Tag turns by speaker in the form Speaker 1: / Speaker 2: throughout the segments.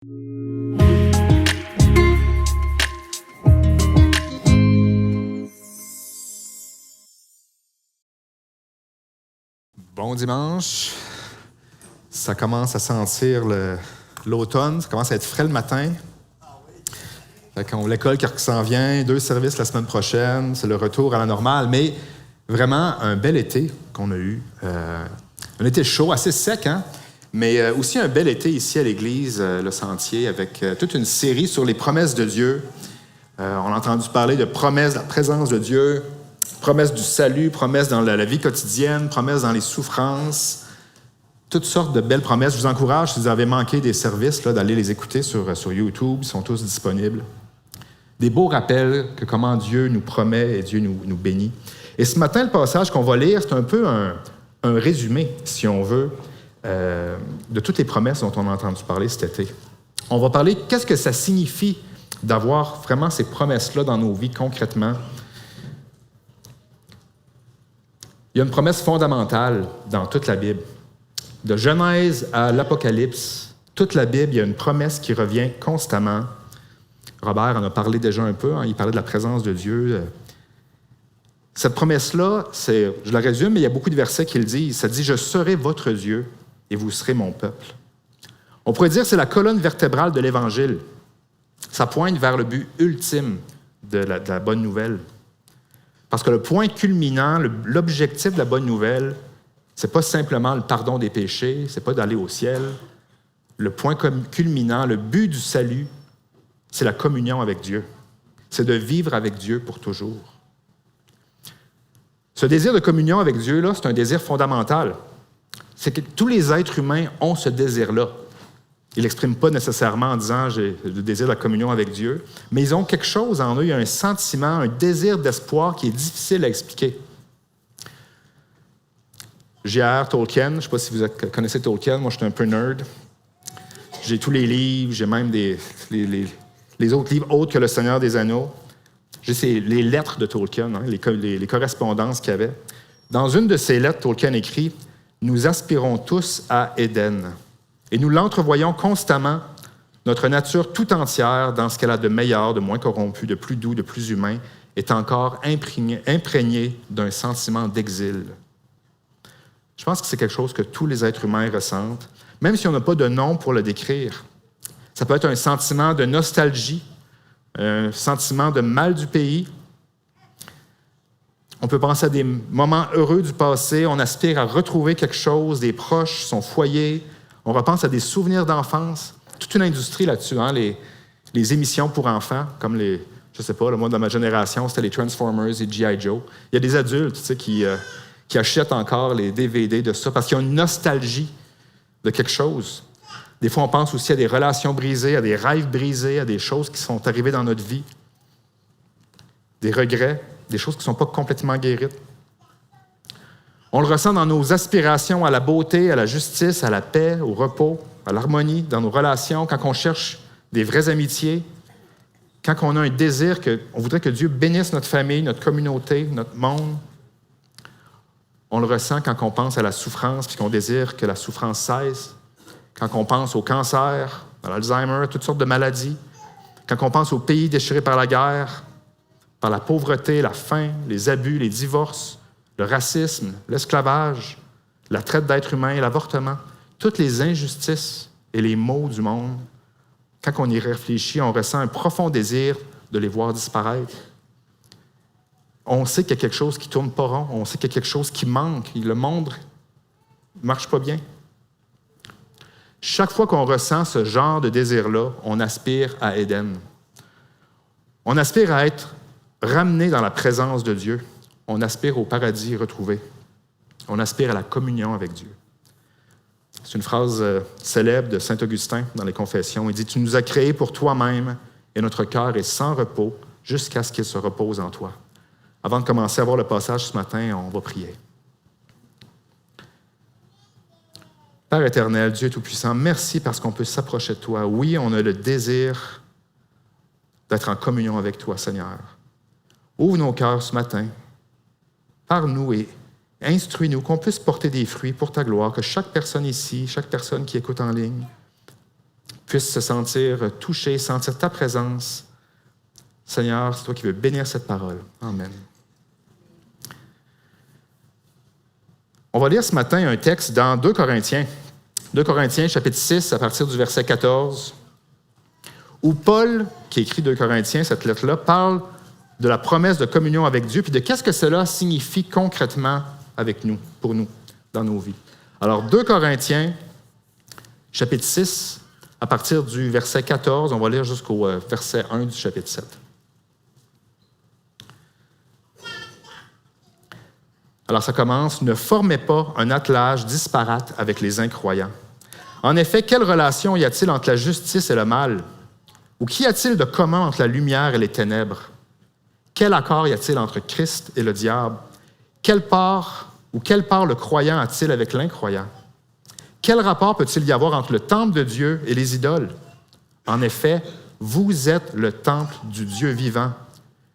Speaker 1: Bon dimanche. Ça commence à sentir l'automne, ça commence à être frais le matin. Fait qu'on a l'école qui s'en vient, 2 services la semaine prochaine, c'est le retour à la normale, mais vraiment un bel été qu'on a eu. Un été chaud, assez sec, hein? Mais aussi un bel été ici à l'Église, Le Sentier, avec toute une série sur les promesses de Dieu. On a entendu parler de promesses, de la présence de Dieu, promesses du salut, promesses dans la vie quotidienne, promesses dans les souffrances, toutes sortes de belles promesses. Je vous encourage, si vous avez manqué des services, là, d'aller les écouter sur YouTube, ils sont tous disponibles. Des beaux rappels que comment Dieu nous promet et Dieu nous bénit. Et ce matin, le passage qu'on va lire, c'est un peu un résumé, si on veut, de toutes les promesses dont on a entendu parler cet été. On va parler qu'est-ce que ça signifie d'avoir vraiment ces promesses-là dans nos vies concrètement. Il y a une promesse fondamentale dans toute la Bible. De Genèse à l'Apocalypse, toute la Bible, il y a une promesse qui revient constamment. Robert en a parlé déjà un peu, hein, il parlait de la présence de Dieu. Cette promesse-là, je la résume, mais il y a beaucoup de versets qui le disent. Ça dit « Je serai votre Dieu et vous serez mon peuple ». On pourrait dire que c'est la colonne vertébrale de l'Évangile. Ça pointe vers le but ultime de la bonne nouvelle. Parce que le point culminant, l'objectif de la bonne nouvelle, c'est pas simplement le pardon des péchés, c'est pas d'aller au ciel. Le point culminant, le but du salut, c'est la communion avec Dieu. C'est de vivre avec Dieu pour toujours. Ce désir de communion avec Dieu, là, c'est un désir fondamental. C'est que tous les êtres humains ont ce désir-là. Ils ne l'expriment pas nécessairement en disant « j'ai le désir de la communion avec Dieu », mais ils ont quelque chose en eux, il y a un sentiment, un désir d'espoir qui est difficile à expliquer. J.R. Tolkien, je ne sais pas si vous connaissez Tolkien, moi je suis un peu nerd. J'ai tous les livres, j'ai même les autres livres autres que Le Seigneur des Anneaux. J'ai les lettres de Tolkien, hein, les correspondances qu'il y avait. Dans une de ces lettres, Tolkien écrit « Nous aspirons tous à Éden. Et nous l'entrevoyons constamment, notre nature tout entière, dans ce qu'elle a de meilleur, de moins corrompu, de plus doux, de plus humain, est encore imprégnée d'un sentiment d'exil. » Je pense que c'est quelque chose que tous les êtres humains ressentent, même si on n'a pas de nom pour le décrire. Ça peut être un sentiment de nostalgie, un sentiment de mal du pays. On peut penser à des moments heureux du passé, on aspire à retrouver quelque chose, des proches, son foyer. On repense à des souvenirs d'enfance. Toute une industrie là-dessus, hein? Les émissions pour enfants, comme je ne sais pas, moi, dans ma génération, c'était les Transformers et G.I. Joe. Il y a des adultes, tu sais, qui achètent encore les DVD de ça parce qu'ils ont une nostalgie de quelque chose. Des fois, on pense aussi à des relations brisées, à des rêves brisés, à des choses qui sont arrivées dans notre vie, des regrets, des choses qui ne sont pas complètement guéries. On le ressent dans nos aspirations à la beauté, à la justice, à la paix, au repos, à l'harmonie, dans nos relations, quand on cherche des vraies amitiés, quand on a un désir on voudrait que Dieu bénisse notre famille, notre communauté, notre monde. On le ressent quand on pense à la souffrance puis qu'on désire que la souffrance cesse, quand on pense au cancer, à l'Alzheimer, toutes sortes de maladies, quand on pense aux pays déchirés par la guerre, par la pauvreté, la faim, les abus, les divorces, le racisme, l'esclavage, la traite d'êtres humains, l'avortement, toutes les injustices et les maux du monde, quand on y réfléchit, on ressent un profond désir de les voir disparaître. On sait qu'il y a quelque chose qui ne tourne pas rond, on sait qu'il y a quelque chose qui manque, le monde ne marche pas bien. Chaque fois qu'on ressent ce genre de désir-là, on aspire à Éden. On aspire à être ramené dans la présence de Dieu. On aspire au paradis retrouvé. On aspire à la communion avec Dieu. C'est une phrase célèbre de saint Augustin dans les Confessions. Il dit « Tu nous as créés pour toi-même et notre cœur est sans repos jusqu'à ce qu'il se repose en toi. » Avant de commencer à voir le passage ce matin, on va prier. Père éternel, Dieu Tout-Puissant, merci parce qu'on peut s'approcher de toi. Oui, on a le désir d'être en communion avec toi, Seigneur. Ouvre nos cœurs ce matin. Parle-nous et instruis-nous, qu'on puisse porter des fruits pour ta gloire, que chaque personne ici, chaque personne qui écoute en ligne, puissent se sentir touchés, sentir ta présence. Seigneur, c'est toi qui veux bénir cette parole. Amen. On va lire ce matin un texte dans 2 Corinthiens. 2 Corinthiens, chapitre 6, à partir du verset 14, où Paul, qui écrit 2 Corinthiens, cette lettre-là, parle de la promesse de communion avec Dieu, puis de qu'est-ce que cela signifie concrètement avec nous, pour nous, dans nos vies. Alors, 2 Corinthiens, chapitre 6, à partir du verset 14, on va lire jusqu'au verset 1 du chapitre 7. Alors ça commence, « Ne formez pas un attelage disparate avec les incroyants. En effet, quelle relation y a-t-il entre la justice et le mal? Ou qu'y a-t-il de commun entre la lumière et les ténèbres? Quel accord y a-t-il entre Christ et le diable? Quelle part le croyant a-t-il avec l'incroyant? Quel rapport peut-il y avoir entre le temple de Dieu et les idoles? En effet, vous êtes le temple du Dieu vivant.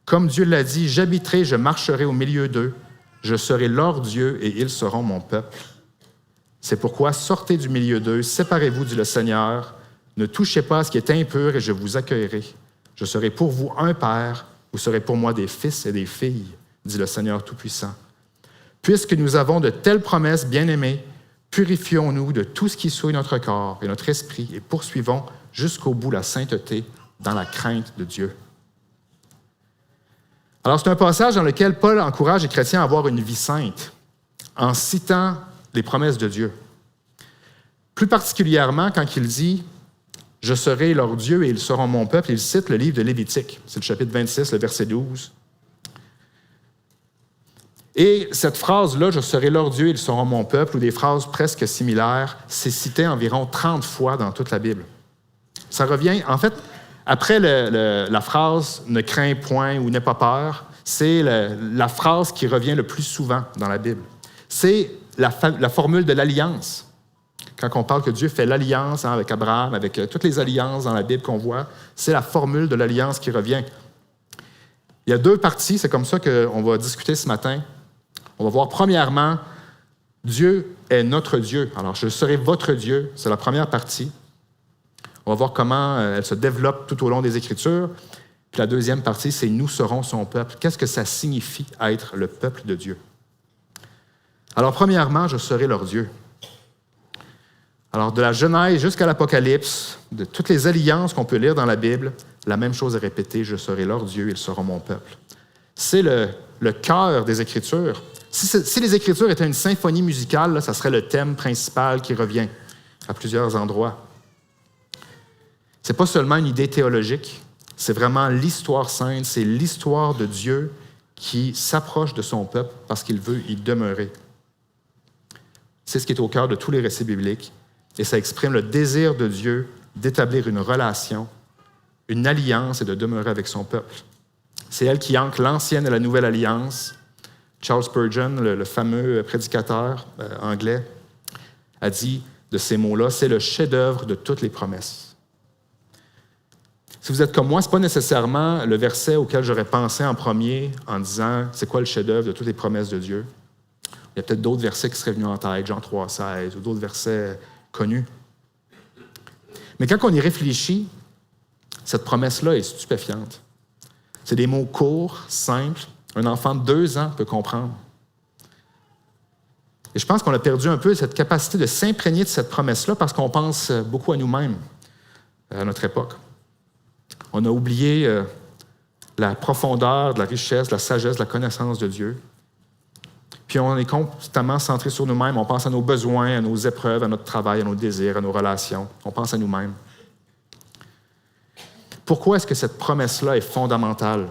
Speaker 1: Comme Dieu l'a dit, « J'habiterai, je marcherai au milieu d'eux. Je serai leur Dieu et ils seront mon peuple. C'est pourquoi sortez du milieu d'eux, séparez-vous, dit le Seigneur. Ne touchez pas à ce qui est impur et je vous accueillerai. Je serai pour vous un père, vous serez pour moi des fils et des filles, dit le Seigneur Tout-Puissant. Puisque nous avons de telles promesses, bien-aimés, purifions-nous de tout ce qui souille notre corps et notre esprit et poursuivons jusqu'au bout la sainteté dans la crainte de Dieu. » Alors, c'est un passage dans lequel Paul encourage les chrétiens à avoir une vie sainte en citant les promesses de Dieu. Plus particulièrement, quand il dit « Je serai leur Dieu et ils seront mon peuple », il cite le livre de Lévitique. C'est le chapitre 26, le verset 12. Et cette phrase-là, « Je serai leur Dieu et ils seront mon peuple », ou des phrases presque similaires, c'est cité environ 30 fois dans toute la Bible. Ça revient, en fait, après la phrase « ne crains point » ou « n'aie pas peur », c'est la phrase qui revient le plus souvent dans la Bible. C'est la formule de l'alliance. Quand on parle que Dieu fait l'alliance avec Abraham, avec toutes les alliances dans la Bible qu'on voit, c'est la formule de l'alliance qui revient. Il y a 2 parties, c'est comme ça qu'on va discuter ce matin. On va voir premièrement, Dieu est notre Dieu. Alors, je serai votre Dieu, c'est la première partie. On va voir comment elle se développe tout au long des Écritures. Puis la deuxième partie, c'est « Nous serons son peuple ». Qu'est-ce que ça signifie être le peuple de Dieu? Alors, premièrement, je serai leur Dieu. Alors, de la Genèse jusqu'à l'Apocalypse, de toutes les alliances qu'on peut lire dans la Bible, la même chose est répétée, « Je serai leur Dieu, ils seront mon peuple ». C'est le cœur des Écritures. Si les Écritures étaient une symphonie musicale, là, ça serait le thème principal qui revient à plusieurs endroits. Ce n'est pas seulement une idée théologique, c'est vraiment l'histoire sainte, c'est l'histoire de Dieu qui s'approche de son peuple parce qu'il veut y demeurer. C'est ce qui est au cœur de tous les récits bibliques et ça exprime le désir de Dieu d'établir une relation, une alliance et de demeurer avec son peuple. C'est elle qui ancre l'ancienne et la nouvelle alliance. Charles Spurgeon, le fameux prédicateur anglais, a dit de ces mots-là, c'est le chef-d'œuvre de toutes les promesses. Si vous êtes comme moi, ce n'est pas nécessairement le verset auquel j'aurais pensé en premier en disant c'est quoi le chef-d'œuvre de toutes les promesses de Dieu. Il y a peut-être d'autres versets qui seraient venus en tête, Jean 3,16 ou d'autres versets connus. Mais quand on y réfléchit, cette promesse-là est stupéfiante. C'est des mots courts, simples, un enfant de 2 ans peut comprendre. Et je pense qu'on a perdu un peu cette capacité de s'imprégner de cette promesse-là parce qu'on pense beaucoup à nous-mêmes à notre époque. On a oublié la profondeur, de la richesse, de la sagesse, de la connaissance de Dieu. Puis on est constamment centré sur nous-mêmes. On pense à nos besoins, à nos épreuves, à notre travail, à nos désirs, à nos relations. On pense à nous-mêmes. Pourquoi est-ce que cette promesse-là est fondamentale?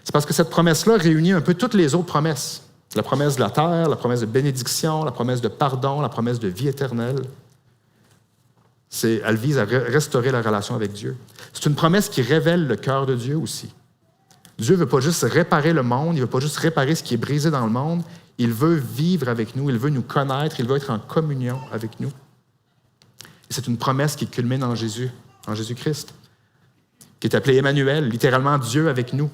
Speaker 1: C'est parce que cette promesse-là réunit un peu toutes les autres promesses. La promesse de la terre, la promesse de bénédiction, la promesse de pardon, la promesse de vie éternelle. Elle vise à restaurer la relation avec Dieu. C'est une promesse qui révèle le cœur de Dieu aussi. Dieu ne veut pas juste réparer le monde, il ne veut pas juste réparer ce qui est brisé dans le monde, il veut vivre avec nous, il veut nous connaître, il veut être en communion avec nous. Et c'est une promesse qui culmine en Jésus, en Jésus-Christ, qui est appelé Emmanuel, littéralement Dieu avec nous.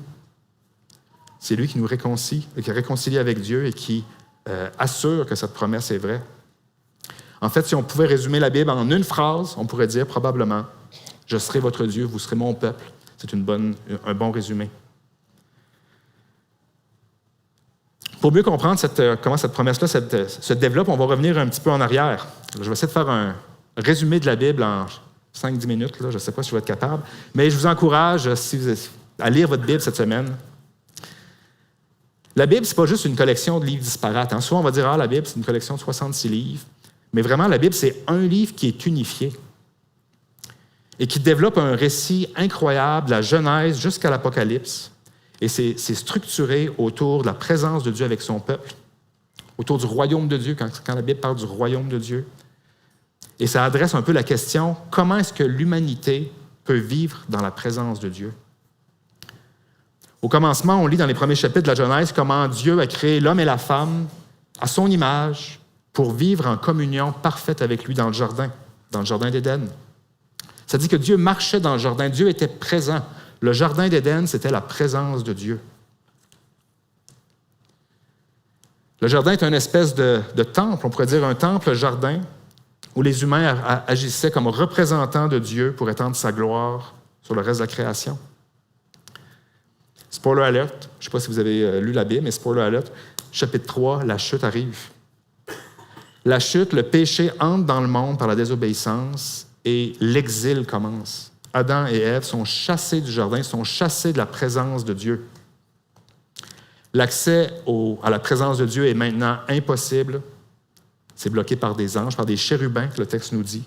Speaker 1: C'est lui qui nous réconcilie avec Dieu et qui assure que cette promesse est vraie. En fait, si on pouvait résumer la Bible en une phrase, on pourrait dire probablement Je serai votre Dieu, vous serez mon peuple. C'est un bon résumé. Pour mieux comprendre comment cette promesse-là se développe, on va revenir un petit peu en arrière. Je vais essayer de faire un résumé de la Bible en 5-10 minutes. Là. Je ne sais pas si je vais être capable. Mais je vous encourage à lire votre Bible cette semaine. La Bible, ce n'est pas juste une collection de livres disparates. Hein. Souvent, on va dire la Bible, c'est une collection de 66 livres. Mais vraiment, la Bible, c'est un livre qui est unifié et qui développe un récit incroyable de la Genèse jusqu'à l'Apocalypse. Et c'est structuré autour de la présence de Dieu avec son peuple, autour du royaume de Dieu, quand la Bible parle du royaume de Dieu. Et ça adresse un peu la question, comment est-ce que l'humanité peut vivre dans la présence de Dieu? Au commencement, on lit dans les premiers chapitres de la Genèse comment Dieu a créé l'homme et la femme à son image pour vivre en communion parfaite avec lui dans le jardin d'Éden. Ça dit que Dieu marchait dans le jardin, Dieu était présent. Le jardin d'Éden, c'était la présence de Dieu. Le jardin est une espèce de temple, on pourrait dire un temple-jardin, où les humains agissaient comme représentants de Dieu pour étendre sa gloire sur le reste de la création. Spoiler alert, je ne sais pas si vous avez lu la Bible, mais spoiler alert, chapitre 3, la chute arrive. La chute, le péché entre dans le monde par la désobéissance et l'exil commence. Adam et Ève sont chassés du jardin, sont chassés de la présence de Dieu. L'accès à la présence de Dieu est maintenant impossible. C'est bloqué par des anges, par des chérubins, que le texte nous dit.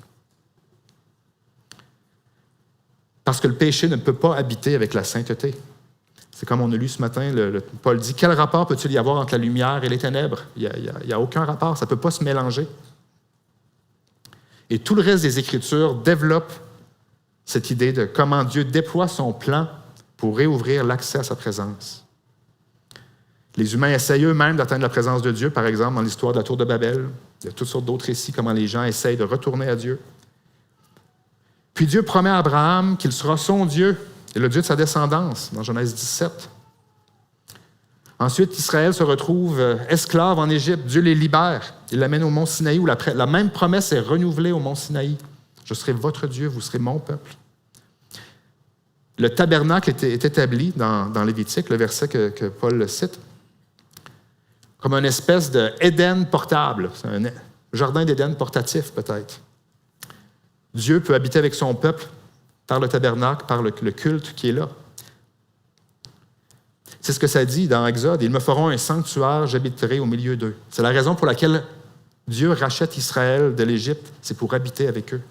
Speaker 1: Parce que le péché ne peut pas habiter avec la sainteté. C'est comme on a lu ce matin, Paul dit, quel rapport peut-il y avoir entre la lumière et les ténèbres? Il n'y a aucun rapport, ça ne peut pas se mélanger. Et tout le reste des Écritures développe cette idée de comment Dieu déploie son plan pour réouvrir l'accès à sa présence. Les humains essayent eux-mêmes d'atteindre la présence de Dieu, par exemple, dans l'histoire de la tour de Babel. Il y a toutes sortes d'autres récits, comment les gens essayent de retourner à Dieu. Puis Dieu promet à Abraham qu'il sera son Dieu et le Dieu de sa descendance, dans Genèse 17. Ensuite, Israël se retrouve esclave en Égypte. Dieu les libère. Il l'amène au mont Sinaï, où la même promesse est renouvelée au mont Sinaï. Je serai votre Dieu, vous serez mon peuple. Le tabernacle est établi dans Lévitique, le verset que Paul cite, comme une espèce d'Éden portable. C'est un jardin d'Éden portatif, peut-être. Dieu peut habiter avec son peuple par le tabernacle, par le culte qui est là. C'est ce que ça dit dans Exode. « Ils me feront un sanctuaire, j'habiterai au milieu d'eux. » C'est la raison pour laquelle Dieu rachète Israël de l'Égypte, c'est pour habiter avec eux.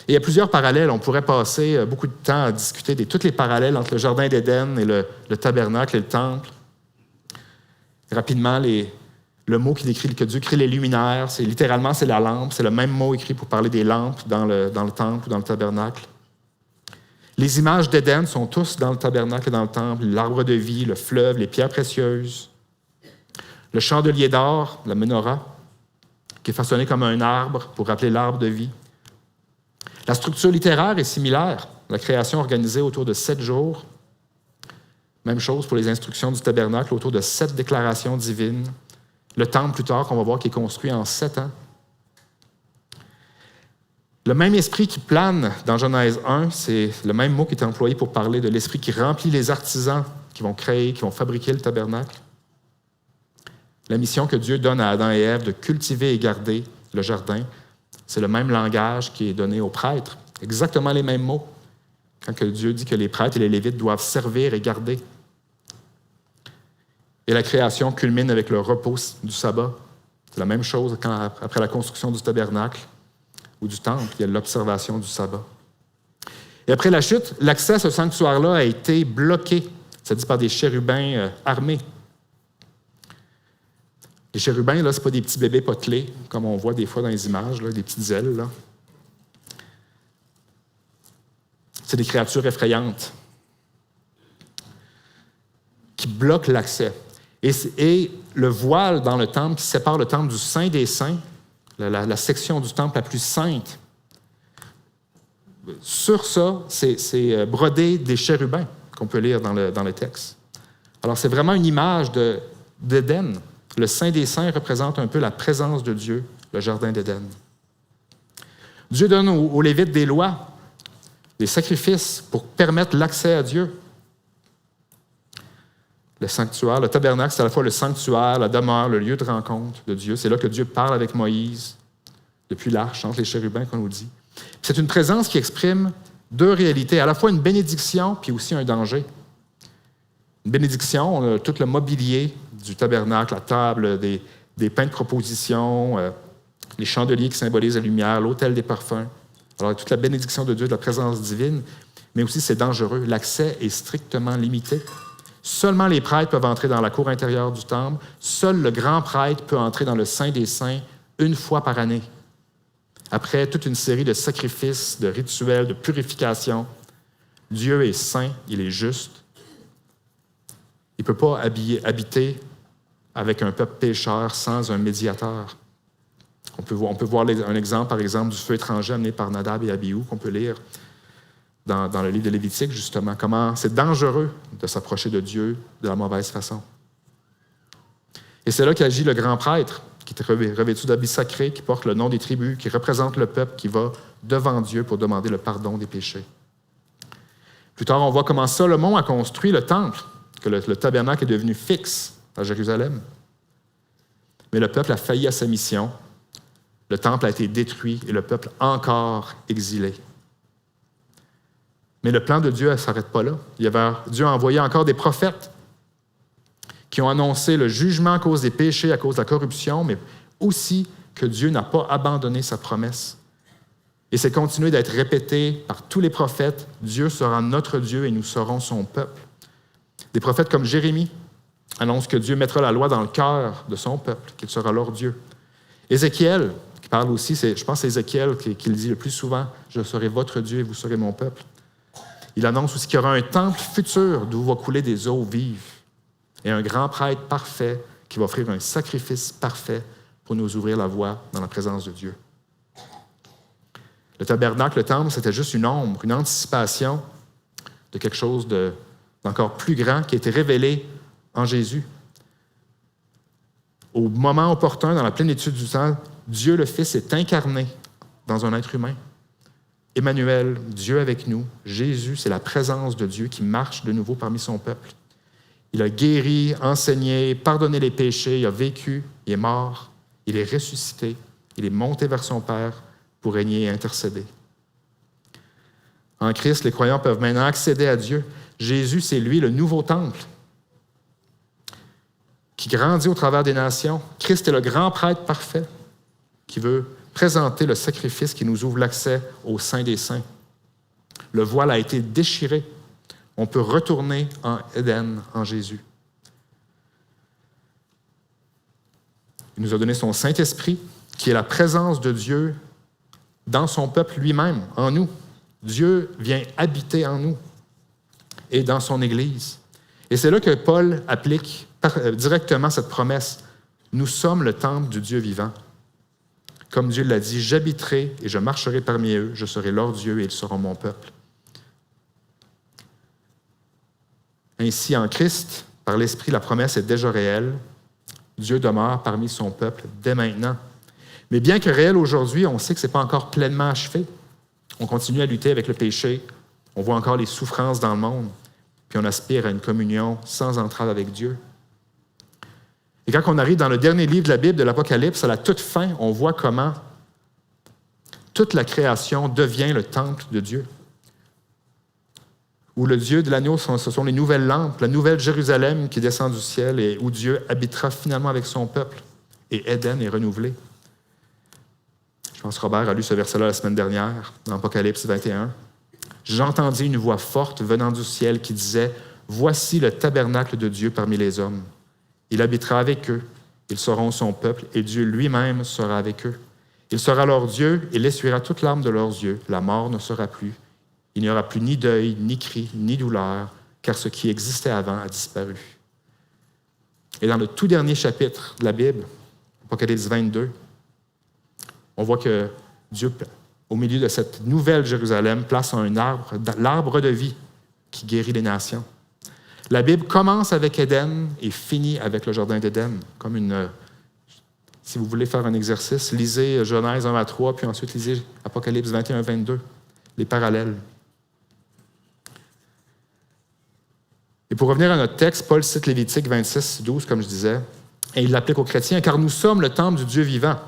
Speaker 1: Et il y a plusieurs parallèles. On pourrait passer beaucoup de temps à discuter de tous les parallèles entre le jardin d'Éden et le tabernacle et le temple. Rapidement, le mot qui décrit que Dieu crée les luminaires, c'est la lampe. C'est le même mot écrit pour parler des lampes dans le temple ou dans le tabernacle. Les images d'Éden sont tous dans le tabernacle et dans le temple. L'arbre de vie, le fleuve, les pierres précieuses. Le chandelier d'or, la menorah, qui est façonné comme un arbre pour rappeler l'arbre de vie. La structure littéraire est similaire. La création organisée autour de 7 jours. Même chose pour les instructions du tabernacle, autour de 7 déclarations divines. Le temple, plus tard, qu'on va voir, qui est construit en 7 ans. Le même esprit qui plane dans Genèse 1, c'est le même mot qui est employé pour parler de l'esprit qui remplit les artisans qui vont créer, qui vont fabriquer le tabernacle. La mission que Dieu donne à Adam et Ève de cultiver et garder le jardin, c'est le même langage qui est donné aux prêtres. Exactement les mêmes mots. Quand que Dieu dit que les prêtres et les Lévites doivent servir et garder. Et la création culmine avec le repos du sabbat. C'est la même chose après la construction du tabernacle ou du temple, il y a l'observation du sabbat. Et après la chute, l'accès à ce sanctuaire-là a été bloqué, c'est dit par des chérubins armés. Les chérubins, là, ce pas des petits bébés potelés, comme on voit des fois dans les images, là, des petites ailes. Là. C'est des créatures effrayantes qui bloquent l'accès. Et le voile dans le temple qui sépare le temple du Saint des Saints, la section du temple la plus sainte, sur ça, c'est brodé des chérubins qu'on peut lire dans le texte. Alors, c'est vraiment une image d'Éden. Le Saint des Saints représente un peu la présence de Dieu, le jardin d'Éden. Dieu donne aux Lévites des lois. des sacrifices pour permettre l'accès à Dieu. Le sanctuaire, le tabernacle, c'est à la fois le sanctuaire, la demeure, le lieu de rencontre de Dieu. C'est là que Dieu parle avec Moïse, depuis l'arche, entre les chérubins, qu'on nous dit. C'est une présence qui exprime deux réalités, à la fois une bénédiction puis aussi un danger. Une bénédiction, on a tout le mobilier du tabernacle, la table, des pains de proposition, les chandeliers qui symbolisent la lumière, l'autel des parfums. Alors, toute la bénédiction de Dieu, de la présence divine, mais aussi c'est dangereux. L'accès est strictement limité. Seulement les prêtres peuvent entrer dans la cour intérieure du temple. Seul le grand prêtre peut entrer dans le Saint des Saints une fois par année. Après toute une série de sacrifices, de rituels, de purification, Dieu est saint, il est juste. Il ne peut pas habiter avec un peuple pécheur sans un médiateur. On peut voir un exemple, par exemple, du feu étranger amené par Nadab et Abihu, qu'on peut lire dans le livre de Lévitique, justement, comment c'est dangereux de s'approcher de Dieu de la mauvaise façon. Et c'est là qu'agit le grand prêtre, qui est revêtu d'habits sacrés, qui porte le nom des tribus, qui représente le peuple, qui va devant Dieu pour demander le pardon des péchés. Plus tard, on voit comment Salomon a construit le temple, que le tabernacle est devenu fixe à Jérusalem. Mais le peuple a failli à sa mission. Le temple a été détruit et le peuple encore exilé. Mais le plan de Dieu ne s'arrête pas là. Dieu a envoyé encore des prophètes qui ont annoncé le jugement à cause des péchés, à cause de la corruption, mais aussi que Dieu n'a pas abandonné sa promesse. Et c'est continué d'être répété par tous les prophètes. Dieu sera notre Dieu et nous serons son peuple. Des prophètes comme Jérémie annoncent que Dieu mettra la loi dans le cœur de son peuple, qu'il sera leur Dieu. Ézéchiel, qui parle aussi, je pense que c'est Ézéchiel qui le dit le plus souvent, « Je serai votre Dieu et vous serez mon peuple ». Il annonce aussi qu'il y aura un temple futur d'où va couler des eaux vives et un grand prêtre parfait qui va offrir un sacrifice parfait pour nous ouvrir la voie dans la présence de Dieu. Le tabernacle, le temple, c'était juste une ombre, une anticipation de quelque chose d'encore plus grand qui a été révélé en Jésus. Au moment opportun, dans la plénitude du temps, Dieu le Fils est incarné dans un être humain. Emmanuel, Dieu avec nous, Jésus, c'est la présence de Dieu qui marche de nouveau parmi son peuple. Il a guéri, enseigné, pardonné les péchés, il a vécu, il est mort, il est ressuscité, il est monté vers son Père pour régner et intercéder. En Christ, les croyants peuvent maintenant accéder à Dieu. Jésus, c'est lui le nouveau temple qui grandit au travers des nations. Christ est le grand prêtre parfait qui veut présenter le sacrifice qui nous ouvre l'accès au Saint des Saints. Le voile a été déchiré. On peut retourner en Éden, en Jésus. Il nous a donné son Saint-Esprit, qui est la présence de Dieu dans son peuple lui-même, en nous. Dieu vient habiter en nous et dans son Église. Et c'est là que Paul applique directement cette promesse. Nous sommes le temple du Dieu vivant. Comme Dieu l'a dit, « J'habiterai et je marcherai parmi eux, je serai leur Dieu et ils seront mon peuple. » Ainsi, en Christ, par l'Esprit, la promesse est déjà réelle. Dieu demeure parmi son peuple dès maintenant. Mais bien que réel aujourd'hui, on sait que ce n'est pas encore pleinement achevé. On continue à lutter avec le péché. On voit encore les souffrances dans le monde. Puis on aspire à une communion sans entrave avec Dieu. Et quand on arrive dans le dernier livre de la Bible, de l'Apocalypse, à la toute fin, on voit comment toute la création devient le temple de Dieu. Où le Dieu de l'agneau, ce sont les nouvelles lampes, la nouvelle Jérusalem qui descend du ciel et où Dieu habitera finalement avec son peuple. Et Éden est renouvelé. Je pense que Robert a lu ce verset-là la semaine dernière, dans Apocalypse 21. « J'entendis une voix forte venant du ciel qui disait « Voici le tabernacle de Dieu parmi les hommes. Il habitera avec eux, ils seront son peuple, et Dieu lui-même sera avec eux. Il sera leur Dieu, il essuiera toute larme de leurs yeux. La mort ne sera plus. Il n'y aura plus ni deuil, ni cri, ni douleur, car ce qui existait avant a disparu. » Et dans le tout dernier chapitre de la Bible, Apocalypse 22, on voit que Dieu, au milieu de cette nouvelle Jérusalem, place un arbre, l'arbre de vie qui guérit les nations. La Bible commence avec Éden et finit avec le jardin d'Éden. Si vous voulez faire un exercice, lisez Genèse 1 à 3, puis ensuite lisez Apocalypse 21 à 22, les parallèles. Et pour revenir à notre texte, Paul cite Lévitique 26, 12, comme je disais, et il l'applique aux chrétiens, « Car nous sommes le temple du Dieu vivant.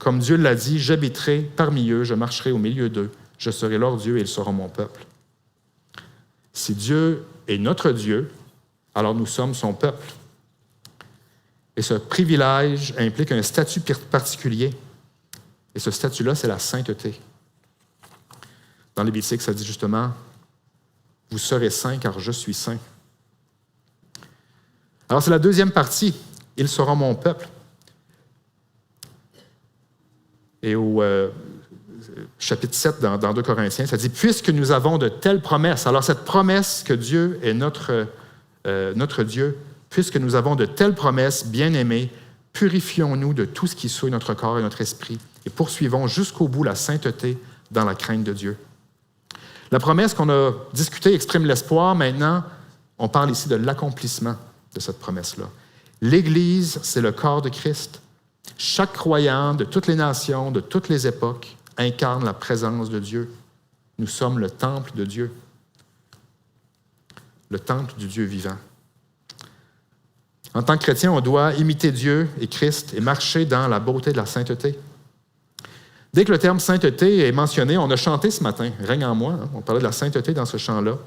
Speaker 1: Comme Dieu l'a dit, j'habiterai parmi eux, je marcherai au milieu d'eux, je serai leur Dieu et ils seront mon peuple. » Si Dieu est notre Dieu, alors nous sommes son peuple. Et ce privilège implique un statut particulier. Et ce statut-là, c'est la sainteté. Dans Lévitique, ça dit justement, « Vous serez saints car je suis saint. » Alors, c'est la deuxième partie. « Ils seront mon peuple. » Et au chapitre 7, dans 2 Corinthiens, ça dit « Puisque nous avons de telles promesses. » Alors, cette promesse que Dieu est notre Dieu, puisque nous avons de telles promesses, bien-aimés, purifions-nous de tout ce qui souille notre corps et notre esprit et poursuivons jusqu'au bout la sainteté dans la crainte de Dieu. La promesse qu'on a discutée exprime l'espoir. Maintenant, on parle ici de l'accomplissement de cette promesse-là. L'Église, c'est le corps de Christ. Chaque croyant de toutes les nations, de toutes les époques, incarne la présence de Dieu. Nous sommes le temple de Dieu. Le temple du Dieu vivant. En tant que chrétien, on doit imiter Dieu et Christ et marcher dans la beauté de la sainteté. Dès que le terme sainteté est mentionné, on a chanté ce matin, « Règne en moi », on parlait de la sainteté dans ce chant-là.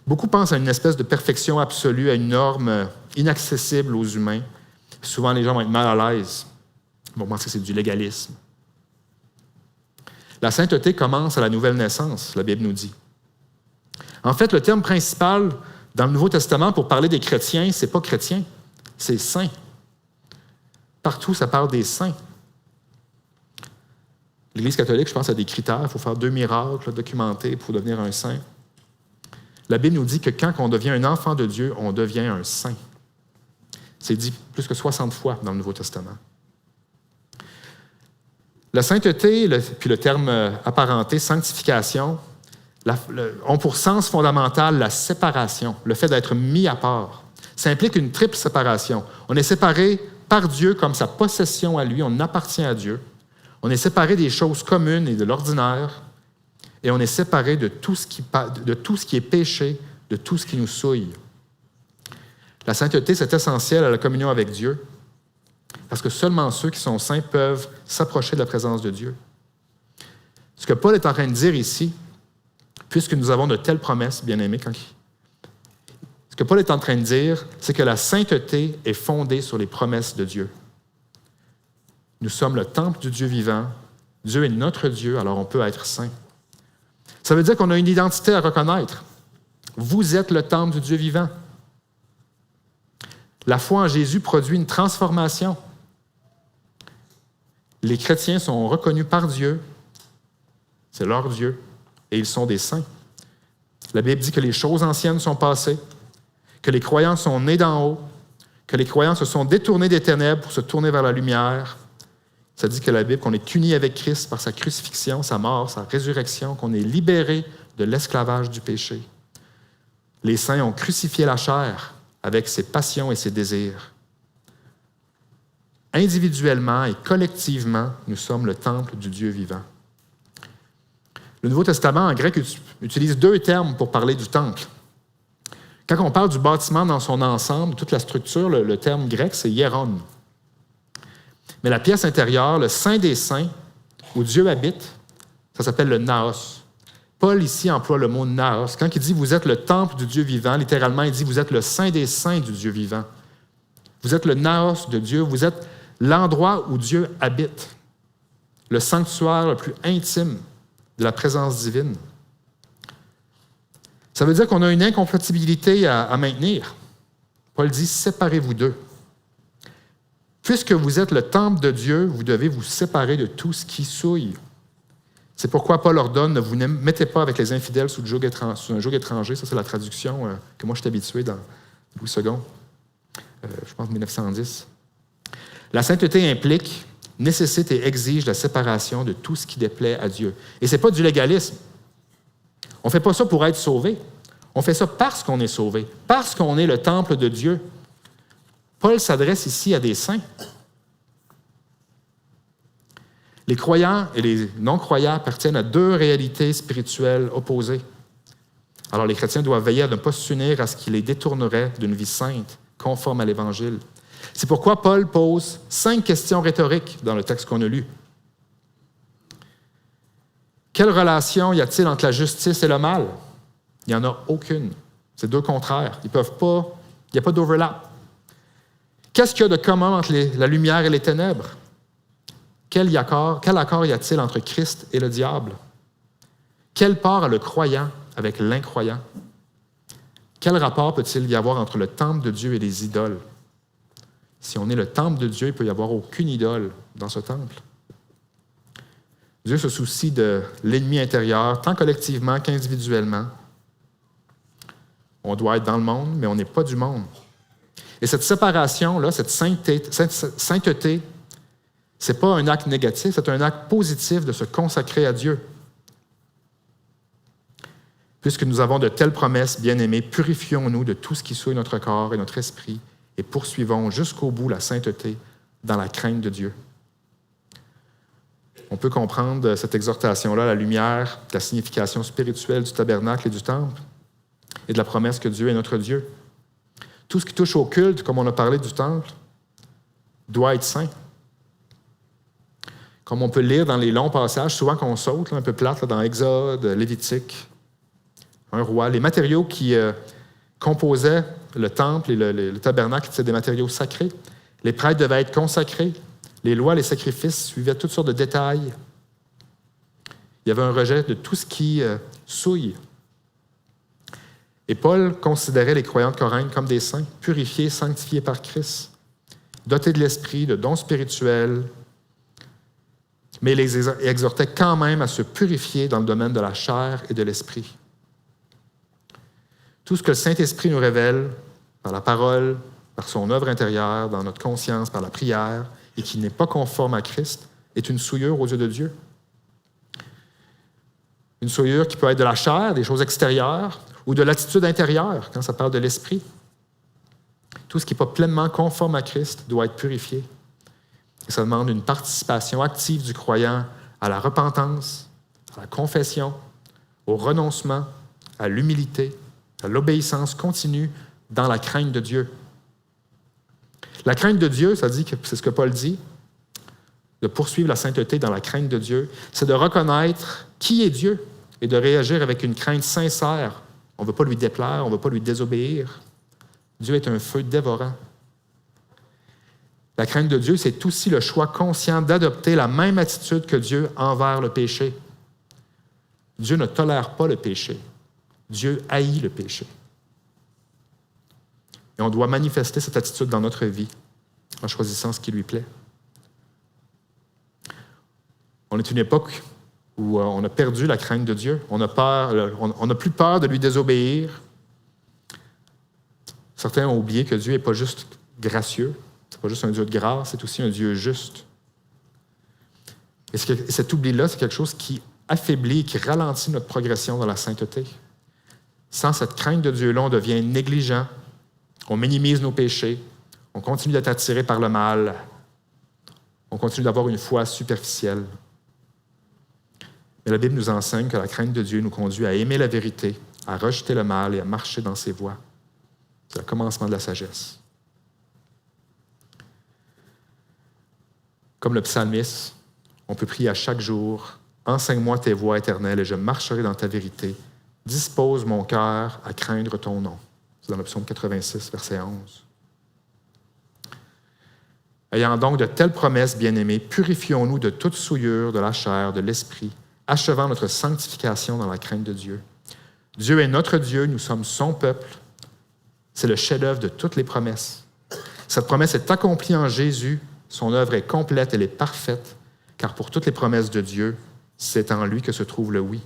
Speaker 1: Beaucoup pensent à une espèce de perfection absolue, à une norme inaccessible aux humains. Souvent, les gens vont être mal à l'aise. Ils vont penser que c'est du légalisme. La sainteté commence à la nouvelle naissance, la Bible nous dit. En fait, le terme principal dans le Nouveau Testament pour parler des chrétiens, ce n'est pas chrétien, c'est saint. Partout, ça parle des saints. L'Église catholique, je pense, a des critères. Il faut faire 2 miracles documentés pour devenir un saint. La Bible nous dit que quand on devient un enfant de Dieu, on devient un saint. C'est dit plus que 60 fois dans le Nouveau Testament. La sainteté, puis le terme apparenté, sanctification, ont pour sens fondamental la séparation, le fait d'être mis à part. Ça implique une triple séparation. On est séparé par Dieu comme sa possession à lui, on appartient à Dieu. On est séparé des choses communes et de l'ordinaire, et on est séparé de tout ce qui est péché, de tout ce qui nous souille. La sainteté, c'est essentiel à la communion avec Dieu, parce que seulement ceux qui sont saints peuvent s'approcher de la présence de Dieu. Ce que Paul est en train de dire ici, puisque nous avons de telles promesses, bien-aimés, ce que Paul est en train de dire, c'est que la sainteté est fondée sur les promesses de Dieu. Nous sommes le temple du Dieu vivant. Dieu est notre Dieu, alors on peut être saint. Ça veut dire qu'on a une identité à reconnaître. Vous êtes le temple du Dieu vivant. La foi en Jésus produit une transformation. Les chrétiens sont reconnus par Dieu. C'est leur Dieu. Et ils sont des saints. La Bible dit que les choses anciennes sont passées, que les croyants sont nés d'en haut, que les croyants se sont détournés des ténèbres pour se tourner vers la lumière. Ça dit que la Bible, qu'on est unis avec Christ par sa crucifixion, sa mort, sa résurrection, qu'on est libérés de l'esclavage du péché. Les saints ont crucifié la chair avec ses passions et ses désirs. Individuellement et collectivement, nous sommes le temple du Dieu vivant. Le Nouveau Testament, en grec, utilise 2 termes pour parler du temple. Quand on parle du bâtiment dans son ensemble, toute la structure, le terme grec, c'est hieron. Mais la pièce intérieure, le Saint des Saints, où Dieu habite, ça s'appelle le naos. Paul, ici, emploie le mot naos. Quand il dit « vous êtes le temple du Dieu vivant », littéralement, il dit « vous êtes le Saint des Saints du Dieu vivant ». Vous êtes le naos de Dieu, vous êtes l'endroit où Dieu habite, le sanctuaire le plus intime de la présence divine. Ça veut dire qu'on a une incompatibilité à maintenir. Paul dit « séparez-vous d'eux ». Puisque vous êtes le temple de Dieu, vous devez vous séparer de tout ce qui souille. C'est pourquoi Paul ordonne, ne vous mettez pas avec les infidèles sous un joug étranger. Ça, c'est la traduction que moi, je suis habitué dans Louis II, je pense 1910. La sainteté implique, nécessite et exige la séparation de tout ce qui déplaît à Dieu. Et ce n'est pas du légalisme. On ne fait pas ça pour être sauvé. On fait ça parce qu'on est sauvé, parce qu'on est le temple de Dieu. Paul s'adresse ici à des saints. Les croyants et les non-croyants appartiennent à 2 réalités spirituelles opposées. Alors les chrétiens doivent veiller à ne pas s'unir à ce qui les détournerait d'une vie sainte, conforme à l'Évangile. C'est pourquoi Paul pose 5 questions rhétoriques dans le texte qu'on a lu. Quelle relation y a-t-il entre la justice et le mal? Il n'y en a aucune. C'est deux contraires. Il n'y a pas d'overlap. Qu'est-ce qu'il y a de commun entre la lumière et les ténèbres? Quel accord y a-t-il entre Christ et le diable? Quelle part a le croyant avec l'incroyant? Quel rapport peut-il y avoir entre le temple de Dieu et les idoles? Si on est le temple de Dieu, il ne peut y avoir aucune idole dans ce temple. Dieu se soucie de l'ennemi intérieur, tant collectivement qu'individuellement. On doit être dans le monde, mais on n'est pas du monde. Et cette séparation-là, cette sainteté, ce n'est pas un acte négatif, c'est un acte positif de se consacrer à Dieu. Puisque nous avons de telles promesses, bien-aimés, purifions-nous de tout ce qui souille notre corps et notre esprit et poursuivons jusqu'au bout la sainteté dans la crainte de Dieu. On peut comprendre cette exhortation-là, la lumière, la signification spirituelle du tabernacle et du temple et de la promesse que Dieu est notre Dieu. Tout ce qui touche au culte, comme on a parlé du temple, doit être saint. Comme on peut lire dans les longs passages, souvent qu'on saute, un peu plate, dans Exode, Lévitique, un roi, les matériaux qui composaient le temple et le tabernacle, c'était des matériaux sacrés. Les prêtres devaient être consacrés. Les lois, les sacrifices suivaient toutes sortes de détails. Il y avait un rejet de tout ce qui souille. Et Paul considérait les croyants de Corinthe comme des saints, purifiés, sanctifiés par Christ, dotés de l'esprit, de dons spirituels, mais il les exhortait quand même à se purifier dans le domaine de la chair et de l'esprit. Tout ce que le Saint-Esprit nous révèle par la parole, par son œuvre intérieure, dans notre conscience, par la prière, et qui n'est pas conforme à Christ, est une souillure aux yeux de Dieu. Une souillure qui peut être de la chair, des choses extérieures, ou de l'attitude intérieure, quand ça parle de l'esprit. Tout ce qui n'est pas pleinement conforme à Christ doit être purifié. Et ça demande une participation active du croyant à la repentance, à la confession, au renoncement, à l'humilité, à l'obéissance continue dans la crainte de Dieu. La crainte de Dieu, ça dit que c'est ce que Paul dit, de poursuivre la sainteté dans la crainte de Dieu, c'est de reconnaître qui est Dieu et de réagir avec une crainte sincère. On ne veut pas lui déplaire, on ne veut pas lui désobéir. Dieu est un feu dévorant. La crainte de Dieu, c'est aussi le choix conscient d'adopter la même attitude que Dieu envers le péché. Dieu ne tolère pas le péché. Dieu haït le péché. Et on doit manifester cette attitude dans notre vie en choisissant ce qui lui plaît. On est une époque où on a perdu la crainte de Dieu. On n'a plus peur de lui désobéir. Certains ont oublié que Dieu n'est pas juste gracieux, ce n'est pas juste un Dieu de grâce, c'est aussi un Dieu juste. Et cet oubli-là, c'est quelque chose qui affaiblit, qui ralentit notre progression dans la sainteté. Sans cette crainte de Dieu-là, on devient négligent, on minimise nos péchés, on continue d'être attiré par le mal, on continue d'avoir une foi superficielle. Mais la Bible nous enseigne que la crainte de Dieu nous conduit à aimer la vérité, à rejeter le mal et à marcher dans ses voies. C'est le commencement de la sagesse. Comme le psalmiste, on peut prier à chaque jour « Enseigne-moi tes voies éternelles et je marcherai dans ta vérité. Dispose mon cœur à craindre ton nom. » C'est dans le psaume 86, verset 11. Ayant donc de telles promesses, bien-aimés, purifions-nous de toute souillure de la chair, de l'esprit, achevant notre sanctification dans la crainte de Dieu. Dieu est notre Dieu, nous sommes son peuple. C'est le chef-d'œuvre de toutes les promesses. Cette promesse est accomplie en Jésus. Son œuvre est complète, elle est parfaite, car pour toutes les promesses de Dieu, c'est en lui que se trouve le oui.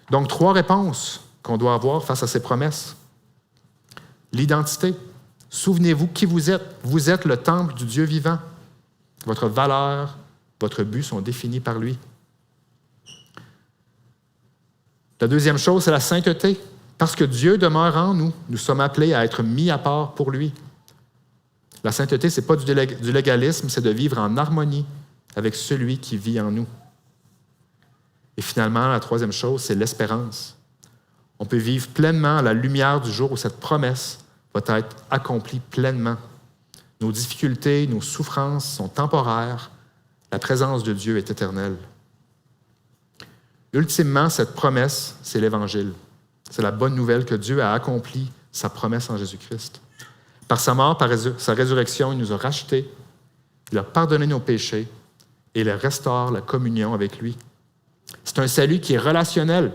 Speaker 1: Donc, 3 réponses qu'on doit avoir face à ces promesses. L'identité. Souvenez-vous qui vous êtes. Vous êtes le temple du Dieu vivant. Votre valeur, votre but sont définis par lui. La deuxième chose, c'est la sainteté. Parce que Dieu demeure en nous, nous sommes appelés à être mis à part pour lui. La sainteté, ce n'est pas du légalisme, c'est de vivre en harmonie avec celui qui vit en nous. Et finalement, la troisième chose, c'est l'espérance. On peut vivre pleinement à la lumière du jour où cette promesse va être accomplie pleinement. Nos difficultés, nos souffrances sont temporaires. La présence de Dieu est éternelle. Ultimement, cette promesse, c'est l'Évangile. C'est la bonne nouvelle que Dieu a accompli sa promesse en Jésus-Christ. Par sa mort, par sa résurrection, il nous a rachetés, il a pardonné nos péchés et il restaure la communion avec lui. C'est un salut qui est relationnel.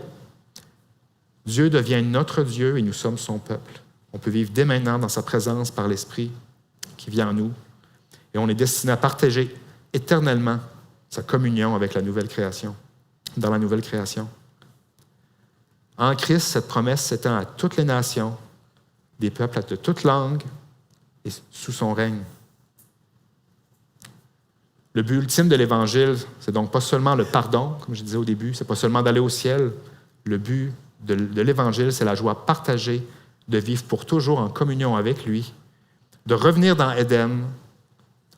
Speaker 1: Dieu devient notre Dieu et nous sommes son peuple. On peut vivre dès maintenant dans sa présence par l'Esprit qui vient en nous et on est destiné à partager éternellement sa communion avec la nouvelle création, dans la nouvelle création. En Christ, cette promesse s'étend à toutes les nations, des peuples de toutes langues et sous son règne. Le but ultime de l'Évangile, c'est donc pas seulement le pardon, comme je disais au début, c'est pas seulement d'aller au ciel. Le but de l'Évangile, c'est la joie partagée de vivre pour toujours en communion avec lui, de revenir dans Éden,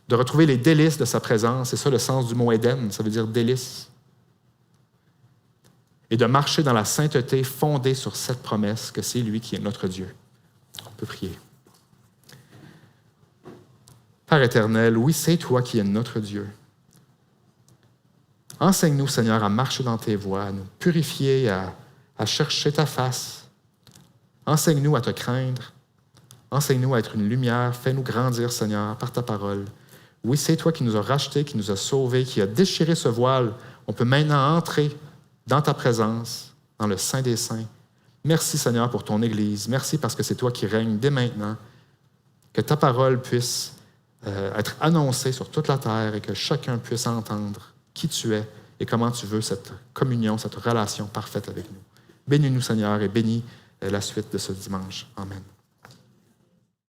Speaker 1: de retrouver les délices de sa présence. C'est ça le sens du mot Éden, ça veut dire délices. Et de marcher dans la sainteté fondée sur cette promesse que c'est lui qui est notre Dieu. On peut prier. Père éternel, oui, c'est toi qui es notre Dieu. Enseigne-nous, Seigneur, à marcher dans tes voies, à nous purifier, à chercher ta face. Enseigne-nous à te craindre. Enseigne-nous à être une lumière. Fais-nous grandir, Seigneur, par ta parole. Oui, c'est toi qui nous as rachetés, qui nous as sauvés, qui as déchiré ce voile. On peut maintenant entrer dans ta présence, dans le Saint des Saints. Merci, Seigneur, pour ton Église. Merci parce que c'est toi qui règnes dès maintenant. Que ta parole puisse être annoncée sur toute la terre et que chacun puisse entendre qui tu es et comment tu veux cette communion, cette relation parfaite avec nous. Bénis-nous, Seigneur, et bénis la suite de ce dimanche. Amen.